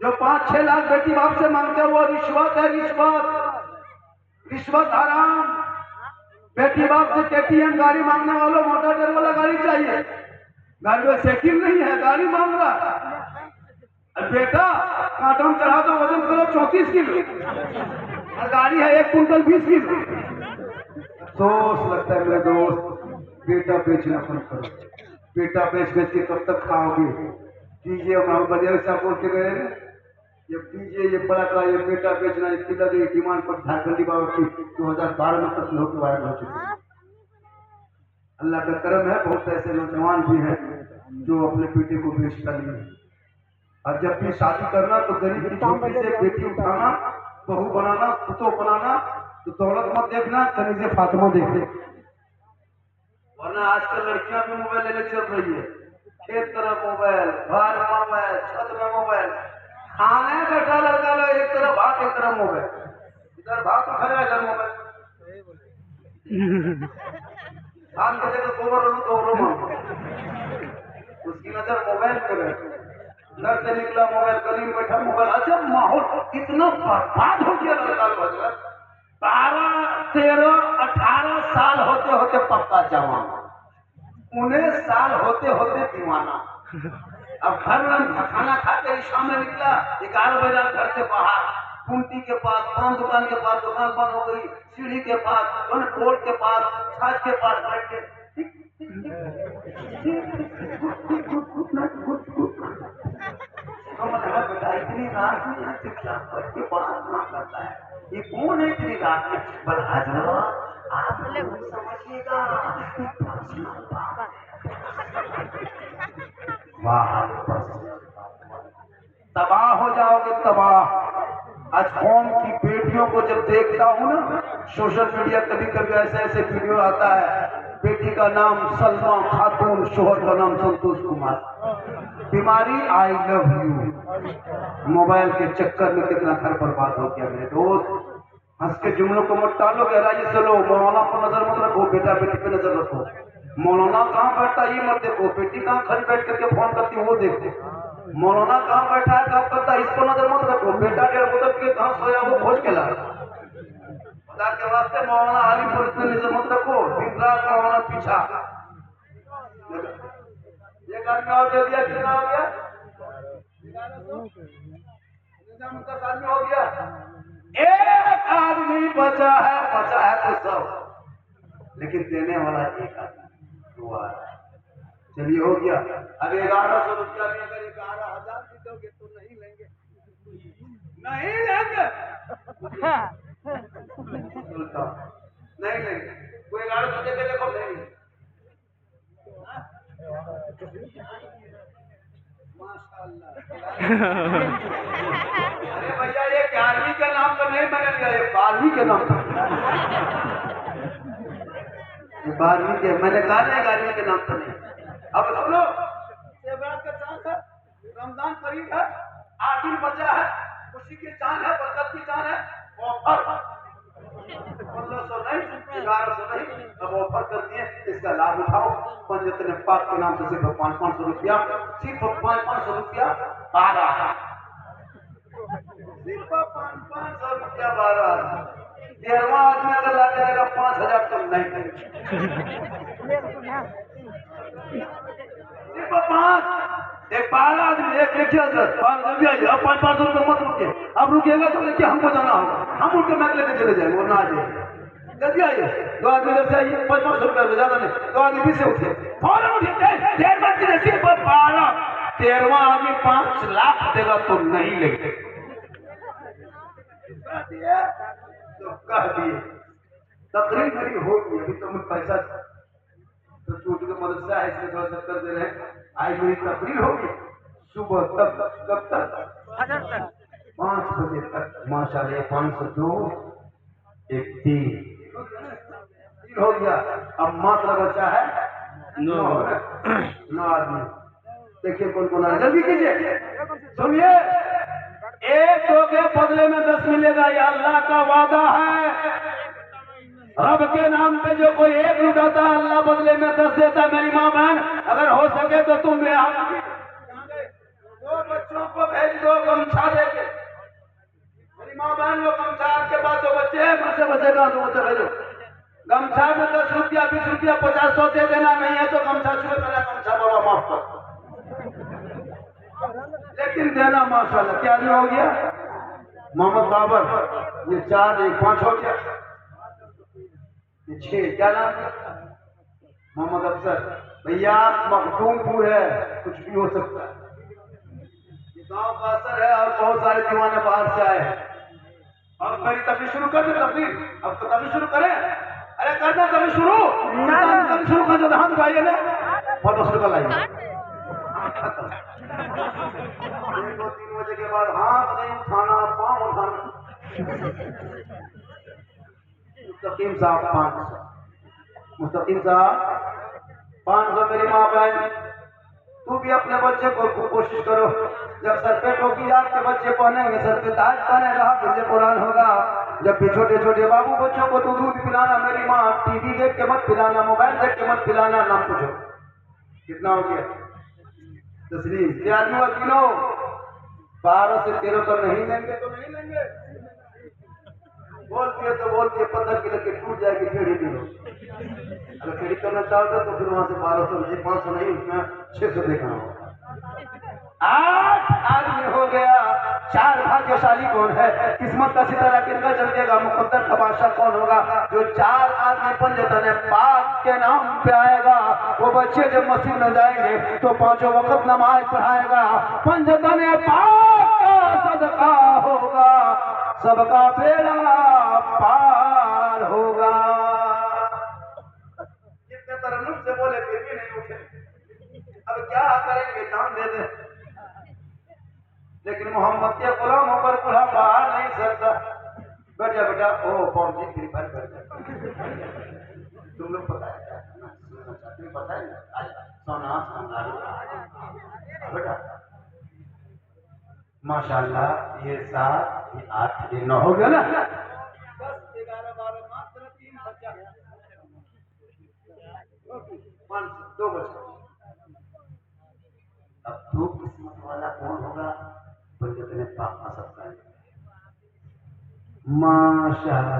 जो 5-6 लाख बेटी बाप से मांगते हो वो रिश्वत है रिश्वत हराम बेटी बाप से केटीएम गाड़ी मांगने वालों मोटर टेर वाला गाड़ी चाहिए गाड़ी में साइकिल नहीं है गाड़ी मांग रहा बेटा कांटा में चढ़ा दो वजन करो 34 किलो और गाड़ी है 1 कुंटल 20 किलो अफसोस लगता है मेरे दोस्त बेटा बेचना बंद करो बेटा बेच के कब तक खाओगे दीजिए हम बलिया साहब बोल के गए ये दीजिए ये बड़ा का ये बेटा बेचना इसकी लगे डिमांड पर झारखंडी बाबा की 2012 में तक लोग वायरल हो चुके हैं अल्लाह का करम है बहुत ऐसे नौजवान भी हैं जो अपने बेटे को बेचता नहीं है और जब भी शादी करना तो गरीब की झोपड़ी से बेटी उठाना बहू बनाना पुतो बनाना तो दौलत मत देखना कनीज़े फातिमा देख ले वरना आजकल लड़कियां भी मोबाइल लेने चल रही है खेत तरफ मोबाइल बाहर मोबाइल छत में मोबाइल खाने बैठा लड़का लो एक तरफ भात एक तरफ मोबाइल इधर भात उठाया इधर मोबाइल धान के जगह गोबर उसकी नजर मोबाइल पे रहे घर से निकला मोबाइल गली में बैठा मोबाइल अच्छा माहौल इतना बर्बाद हो गया लड़का 12, 13, 18 साल होते होते पक्का जवान 19 साल होते होते दीवाना अब घर में खाना खाते ही शाम में निकला 11 बजे घर से बाहर कुंटी के पास पान दुकान के पास दुकान बंद हो गई सीढ़ी के पास पोल के पास छत के पास बैठ के बेटा इतनी रात में यहाँ चुपचाप बैठ के प्रार्थना करता है ये कौन है इतनी रात में बड़ा आप समझिएगा वाह तबाह हो जाओगे तबाह आज कौम की बेटियों को जब देखता हूँ ना सोशल मीडिया कभी कभी ऐसे ऐसे वीडियो आता है बेटी का नाम सलमा खातून शोहर का नाम संतोष कुमार बीमारी आई लव यू मोबाइल के चक्कर में कितना घर बर्बाद हो गया मेरे दोस्त हंस के जुमलों को मत टालो गहराई से लो मौलाना पर नजर मत रखो बेटा बेटी पे नजर रखो मौलाना कहाँ बैठा ये मत देखो बेटी कहाँ खड़ी बैठ करके फोन करती वो देखो मौलाना कहाँ बैठा है कहाँ करता है इस पर नजर मत रखो बेटा 1.5 बोतल के कहाँ सोया वो खोज के ला खुदा के वास्ते मौलाना आली पर इतने नजर मत रखो दिन रात मौलाना पीछा ये आदमी और दे दिया कितना हो गया 10 आदमी हो गया एक आदमी बचा है तो सब लेकिन देने वाला एक आदमी दुआ चलिए हो गया अब 1100 रुपया में अगर 11,000 भी दोगे तो नहीं लेंगे नहीं लेंगे कोई 1100 दे देखो नहीं माशाल्लाह अरे भैया ये 11वीं का नाम तो नहीं मैंने लिया ये 12वीं के नाम पर 12वीं के मैंने कहा ना 11वीं के नाम पर नहीं अब सुनो सेवरात का चांद है रमजान करीब है 8 दिन बचा है खुशी की चांद है बरकत की चांद है ऑफर 1500 नहीं 1100 नहीं अब ऑफर कर दिए इसका लाभ उठाओ पंजतन पाक के नाम से सिर्फ 500 रुपया सिर्फ 500 रुपया 12 सिर्फ 500 रुपया 12 13वां आदमी अगर ला जाएगा 5,000 कम नहीं सिर्फ 5 एक 12 आदमी एक लिखिए हजरत 500 रुपये मत रुकिए अब रुकिएगा तो देखिए हमको जाना होगा हम उनके मैच लेके चले जाएंगे और ना आ जाइए जल्दी आइए 2 आदमी इधर से आइए 500 रुपये ज्यादा नहीं 2 आदमी भी से उठिए फौरन उठिए देर मत कीजिए सिर्फ 12 13वां आदमी 5 लाख देगा तो नहीं लेंगे तो कह दिए तकरीर मेरी होगी, अभी तो मैं पैसा तो छोटी के मदरसा है इसमें थोड़ा सा कर दे रहे हैं। आज मेरी तकरीर होगी सुबह तक, कब तक? 5 बजे तक। माशाल्लाह 502 एक 3 हो गया। अब मात्र बचा है 9 आदमी। देखिए कौन कौन आ रहा है, जल्दी कीजिए। सुनिए, 1-2 के बदले में 10 मिलेगा, ये अल्लाह का वादा है। रब के नाम पे जो कोई 1 लुटाता है, अल्लाह बदले में 10 देता। मेरी माँ बहन, अगर हो सके तो तुम ले आओ। 2 बच्चों को भेज दो गमछा देके। मेरी माँ बहन, वो गमछा आपके पास जो बच्चे हैं, बच्चे बचेगा तो बच्चे भेजो। गमछा में 10 रुपया 20 रुपया 50 100 दे देना, नहीं है तो गमछा छुए मेरा गमछा बाबा माफ कर, लेकिन देना। माशाल्लाह क्या नहीं हो गया? मोहम्मद बाबर, ये 4 1 5 हो गया, ये 6। क्या नाम? मोहम्मद अफसर। भैया मखदूमपुर है, कुछ भी हो सकता है। ये गांव का असर है और बहुत सारे दीवाने बाहर से आए हैं। और मेरी तभी शुरू कर दे तभी, अब तो तभी शुरू करें। अरे करना तभी शुरू, तभी शुरू कर दो। हाथ उठाइए ना, 5 रुपया लाइए। 2-3 बजे के बाद हाथ नहीं उठाना, पाँव उठाना। मुस्तकीम साहब 500, मुस्तकीम साहब 500। मेरी माँ बहन, तू भी अपने बच्चे को कोशिश करो, जब सर पे टोपी आपके बच्चे पहनेंगे, सर पे ताज पहनेगा, फिर कुरान होगा। जब भी छोटे छोटे बाबू बच्चों को तू दूध पिलाना, मेरी माँ टीवी देख के मत पिलाना, मोबाइल देख के मत पिलाना। नाम पूछो कितना हो गया? तस्लीम 93 किलो। 12 से 13 तो नहीं लेंगे, तो नहीं लेंगे। बोलती है तो बोलती है, 15 किलो की टूट जाएगी टेढ़ी किलो। अगर टेढ़ी करना चाहते तो फिर वहां से 1200 500 नहीं, उसमें 600 देखना होगा। 8 आदमी हो गया। 4 भाग्यशाली कौन है? किस्मत का सितारा किनका चमकेगा? मुकद्दर का बादशाह कौन होगा? जो 4 आदमी पंजतन पाक के नाम पे आएगा, वो बच्चे जब मस्जिद में जाएंगे तो 5 वक्त नमाज पढ़ाएगा। पंजतन पाक का सदका होगा, सबका बेड़ा पार होगा। जितने तरन्नुम से बोले फिर भी नहीं उठे। अब क्या करेंगे? जान दे दे। लेकिन मोहम्मद के गुलामों पर बुरा बाहर नहीं सकता। बैठ जा बेटा। ओ पहुंची फ्री फायर बैठ जा। तुम लोग पता है क्या सुनना चाहते हो? पता है सोना बेटा। माशाल्लाह ये 7 ये 8 ये 9 हो गया ना। 10 11 12 मात्र 3 बचा। 2 बचा। अब तो किस्मत वाला कौन होगा? पंजतन पाक आ सकता है। माशाल्लाह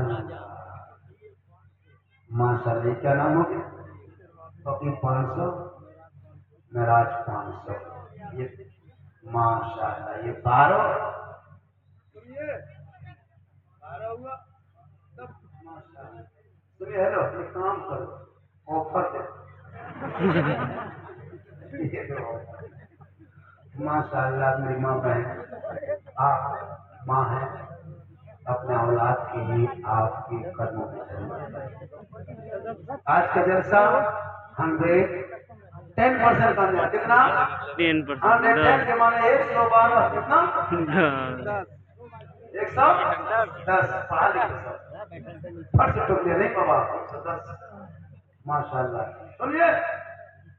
माशाल्लाह। क्या नाम हो गया? फकीर 500, मेराज 500, ये माशाल्लाह ये 12। सुनिए 12 हुआ तब। माशाल्लाह सुनिए, हेलो एक काम करो, ऑफर दे। माशाल्लाह मेरी माँ बहन, आप माँ है, अपने औलाद के लिए आपके कदमों में चलिए। आज का जलसा 110% कामयाब। कितना? 110 के माने 112। कितना? 110। पढ़ा लिखे सब फट से टोक नहीं बाबा। 110 माशाल्लाह। सुनिए,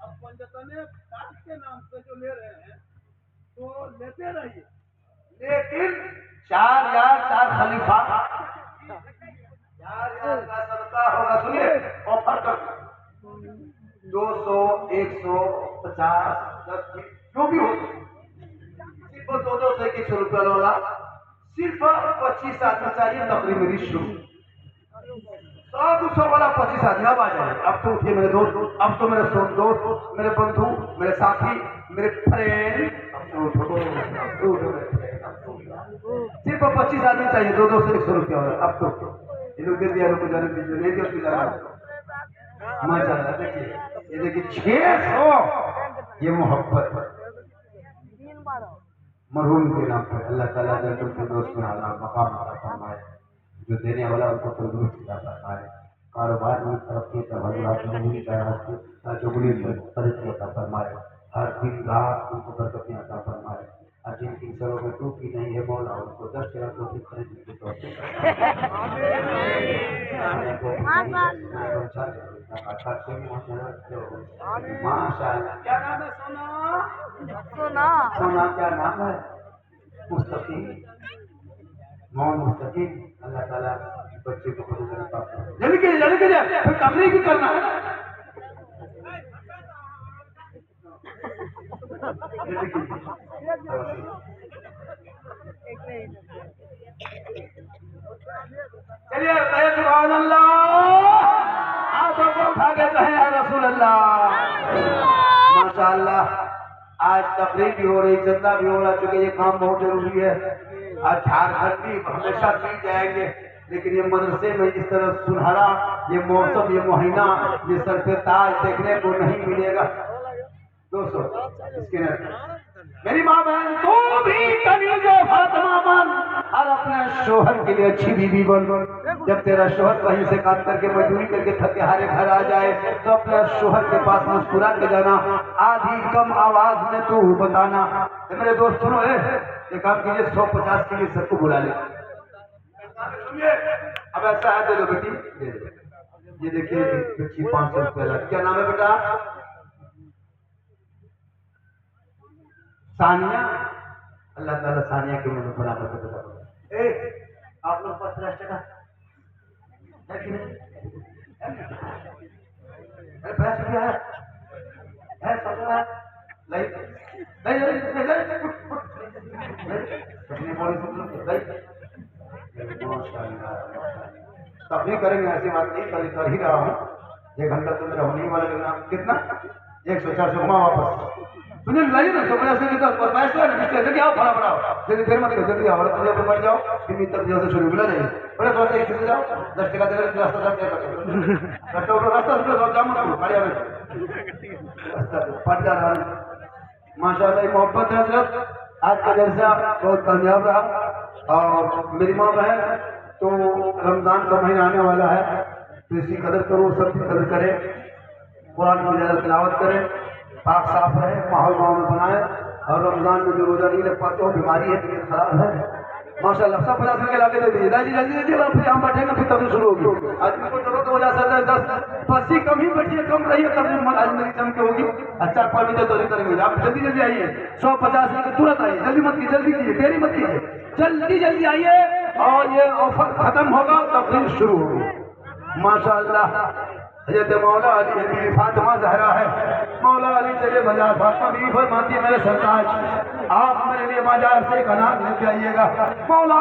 अब पंजतन पाक के नाम से जो ले रहे हैं तो लेते रहिए, लेकिन 4 यार 4 खलीफा 4 यार का सदका होगा। सुनिए ऑफर कर 200 150 10 जो भी हो, सिर्फ 200 से 100 रुपया वाला सिर्फ 25 आदमी चाहिए। तकरीब मेरी शुरू 100-200 वाला 25 आदमी अब आ जाए। अब तो उठिए मेरे दोस्त, अब तो मेरे दोस्त, मेरे बंधु, मेरे साथी, मेरे फ्रेंड, सिर्फ 25 आदमी चाहिए। 200 से 100 रुपया वाला। अब तो ये लोग दे दिया, लोग जाने दीजिए, नहीं दिया उसकी जाना। माशाल्लाह देखिए, ये देखिए 600। ये मोहब्बत मरहूम के नाम पर अल्लाह ताला जन्नत के दोस्त में आला मकाम अता फरमाए। जो देने वाला उनको तंदुरुस्त अता फरमाए। कारोबार में तरक्की का भगवान चौगुनी तरक्की अता फरमाए, हर दिन रात उनको बरकतें अता फरमाए, और जिनकी सरों में टूटी नहीं है मौला उनको 10 लाख रुपये खरीदने की तौफीक माशाअल्लाह। क्या नाम है सोना? सोना क्या नाम है? मुस्तकीम, मौन मुस्तकीम। अल्लाह ताला बच्चे को पता चला पाता है। जल्दी कीजिए, फिर कमरे की करना है। जल्दी कीजिए। चलिए कहे सुभान अल्लाह, हाथों को उठा के कहे या रसूल अल्लाह। माशाअल्लाह, आज तकरीर भी हो रही, चंदा भी हो रहा, चूंकि ये काम बहुत जरूरी है। आज झारखंड भी हमेशा मिल जाएंगे, लेकिन ये मदरसे में इस तरह सुनहरा ये मौसम, ये महीना, ये सर पे ताज देखने को नहीं मिलेगा। दोस्तों इसके मेरी माँ बहन, तू भी कनीज़े फातिमा बन और अपने शोहर के लिए अच्छी बीवी बन। जब तेरा शोहर कहीं से काम करके मजदूरी करके थके हारे घर आ जाए तो अपने शोहर के पास मुस्कुरा के जाना, आधी कम आवाज में तू बताना, मेरे दोस्त सुनो ये काम कीजिए, 150 के लिए सबको बुला ले। अब ऐसा है, दे दो बेटी, दे दो। ये देखिए बच्ची 500 रुपया। क्या नाम है बेटा? सानिया। अल्लाह ताला सानिया के मुंह बना करके बता। आप लोग 50 टका है कि नहीं? अरे 50 रुपया है 17 है। नहीं नहीं नहीं तकलीफ करेंगे, ऐसी बात नहीं, कर ही रहा हूँ। 1 घंटा तो मेरा होने वाला, लेकिन आप कितना 100-400 घुमा वापस सुनिए लाइए ना। 150 से लेकर 25 जल्दी आओ, बड़ा बड़ा जल्दी देर मत करो, जल्दी आओ, तुझे ऊपर बैठ जाओ, फिर तक जल्दी शुरू मिला जाइए। बड़े थोड़ा सा एक जाओ, 10 टका दे रहे, रास्ता रास्ता जाम मत गाड़ी आवे पट जा रहा है। माशाअल्लाह मोहब्बत है हजरत, आज का जलसा बहुत कामयाब रहा। और मेरी माँ बहन, तो रमजान का महीना आने वाला है, तो इसकी कदर करो, सबकी कदर करें, कुरान की ज़्यादा तिलावत करें, पाक साफ रहे, माहौल गाँव में बनाए। और रमजान में जो रोजा नहीं लग पाते हो, बीमारी है, तबीयत खराब है, माशाअल्लाह सब 50 रुपये लाके दे दीजिए। जल्दी जल्दी फिर हम बैठेंगे, फिर तब शुरू होगी। आज को जरूरत हो जा सकता है 10-20 कम ही बैठिए, कम रहिए, तब आज मेरी जम के होगी। अच्छा 4-5 बजे तो करेंगे। आप जल्दी जल्दी आइए, 150 लेकर तुरंत आइए, जल्दी मत कीजिए, जल्दी कीजिए, देरी मत कीजिए, जल्दी जल्दी आइए। और ये ऑफर खत्म होगा तब फिर शुरू होगी। माशाअल्लाह हज़रत मौला अली बीवी फातिमा ज़हरा है। मौला अली चले बाजार, फातिमा बीवी फरमाती है मेरे सरताज, आप मेरे लिए बाजार से एक अनाज लेके आइएगा। मौला